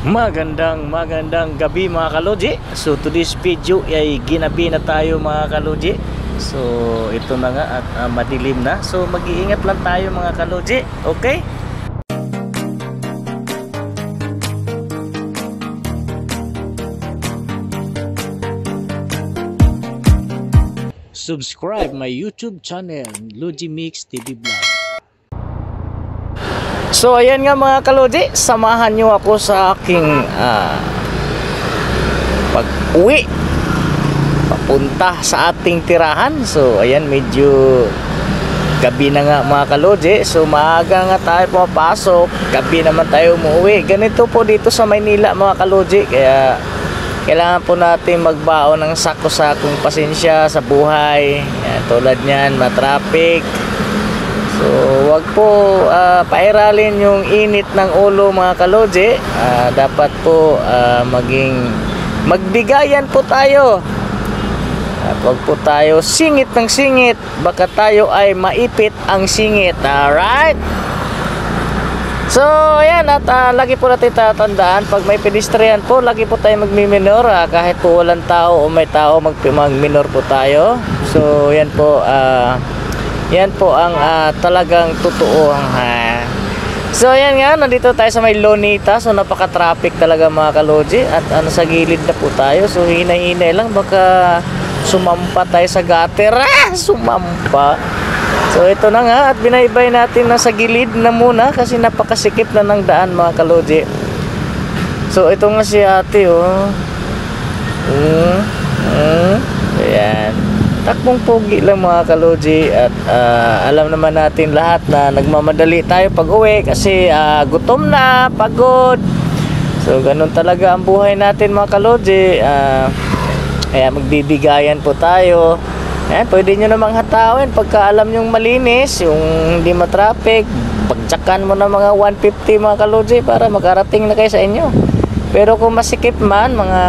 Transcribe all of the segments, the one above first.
Magandang gabi mga kaloji. So today's video ay ginabi na tayo mga kaloji. So ito na nga at madilim na. So mag-iingat lang tayo mga kaloji. Okay? Subscribe my YouTube channel, Logi Mix TV Vlog. So ayan nga mga kaloji, samahan nyo ako sa aking pag-uwi papunta sa ating tirahan. So ayan, medyo gabi na nga mga kaloji. So maaga nga tayo pumapasok, gabi naman tayo umuwi. Ganito po dito sa Maynila mga kaloji. Kaya kailangan po natin magbaon ng sako-sakong pasensya sa buhay. Ayan, tulad nyan, matraffic. So wag po pairalin yung init ng ulo mga kaloji. Dapat po magbigayan po tayo. At wag po tayo singit ng singit, baka tayo ay maipit ang singit. Alright? So ayan, at lagi po natin tatandaan, pag may pedestrian po, lagi po tayo magmi-minor. Kahit po walang tao o may tao, mag-minor po tayo. So yan po, yan po ang talagang totoo. So ayan nga, nandito tayo sa may Lonita. So napaka-traffic talaga mga kaloji. At sa gilid na po tayo. So hinay-hinay lang, baka sumampa tayo sa gutter. Sumampa. So ito na nga, at binaybay natin na sa gilid na muna kasi napakasikip na ng daan mga kaloji. So ito nga si ate, oh. Ayan, takbong pogi lang mga kaloji. At alam naman natin lahat na nagmamadali tayo pag uwi kasi gutom na, pagod. So ganun talaga ang buhay natin mga kaloji. Kaya magbibigayan po tayo. Ayan, pwede nyo namang hatawin pagka alam nyong malinis, yung hindi matraffic. Pagtsakan mo na mga 150 mga kaloji para makarating na kayo sa inyo. Pero kung masikip man, mga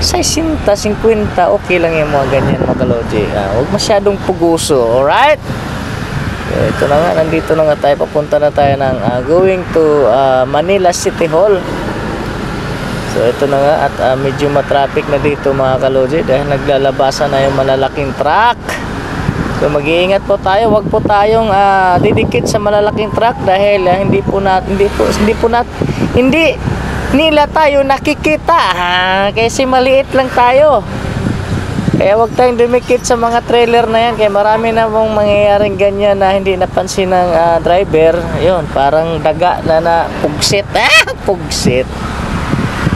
60, 50, okay lang yung mga ganyan mga kaloji. Huwag masyadong puguso, alright? Ito na nga, nandito na nga tayo. Papunta na tayo ng going to Manila City Hall. So ito na nga, at medyo matraffic na dito mga kaloji dahil naglalabasan na yung malalaking truck. So mag-iingat po tayo, wag po tayong didikit sa malalaking truck dahil hindi nila tayo nakikita kasi maliit lang tayo. Kaya wag tayong dumikit sa mga trailer na yan, kaya marami na pong mangyayaring ganyan na hindi napansin ng driver. Yun, parang daga na pugsit. Pugsit.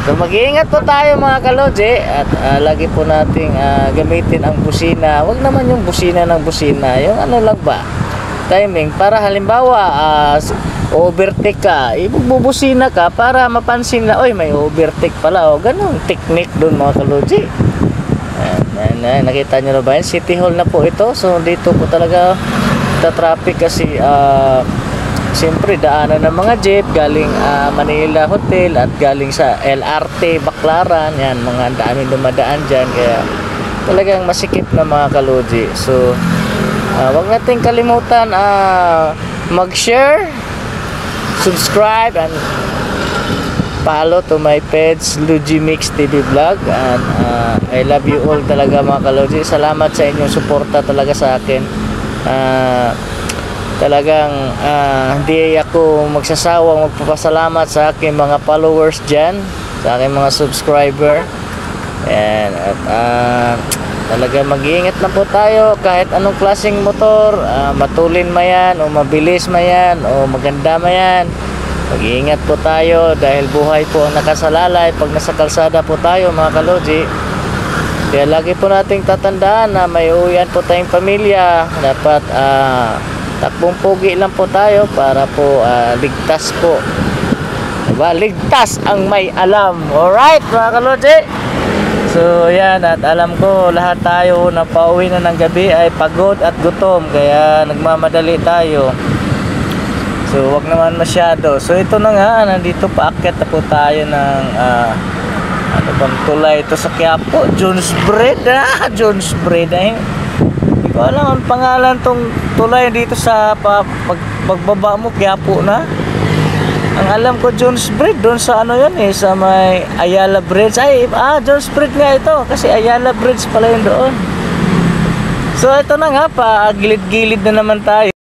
So mag-iingat po tayo mga kaloji. At lagi po nating gamitin ang busina. Wag naman yung busina ng busina, yung ano lang ba, timing, para halimbawa overtake ka, ibubusina ka para mapansin na, oy, may overtake pala. O ganun technique dun mga kaloji. Ayan, nakita nyo na ba yan? City Hall na po ito. So dito po talaga traffic kasi siyempre daanan ng mga jeep galing Manila Hotel at galing sa LRT Baclaran. Yan, mga daming dumadaan dyan, kaya talagang masikip na mga kaloji. So wag natin kalimutan mag-share, subscribe, and follow to my page Logi Mix TV Vlog. And I love you all talaga mga kaloji. Salamat sa inyong suporta talaga sa akin. Talagang hindi ako magsasawang magpapasalamat sa aking mga followers dyan, sa aking mga subscriber. And talagang mag-iingat na po tayo kahit anong klaseng motor, matulin ma yan o mabilis ma yan o maganda ma yan. Mag-iingat po tayo dahil buhay po ang nakasalalay pag nasa kalsada po tayo mga kaloji. Kaya lagi po nating tatandaan na may uwian po tayong pamilya. Dapat takbong pogi lang po tayo para po ligtas po. Diba? Ligtas ang may alam. Alright mga kaloji. So yan, at alam ko lahat tayo na pauwi na ng gabi ay pagod at gutom, kaya nagmamadali tayo. So wag naman masyado. So ito na nga, nandito paakyat na po tayo ng ano bang tulay ito sa Quiapo? Jones Bread. Jones Bread. Hindi ko alam ang pangalan tong tulay dito sa pagbaba mo, Quiapo na. Ang alam ko Jones Bridge doon sa ano yun eh, sa may Ayala Bridge. Ay, Jones Bridge nga ito kasi Ayala Bridge pala yun doon. So ito na nga pa, gilid-gilid na naman tayo.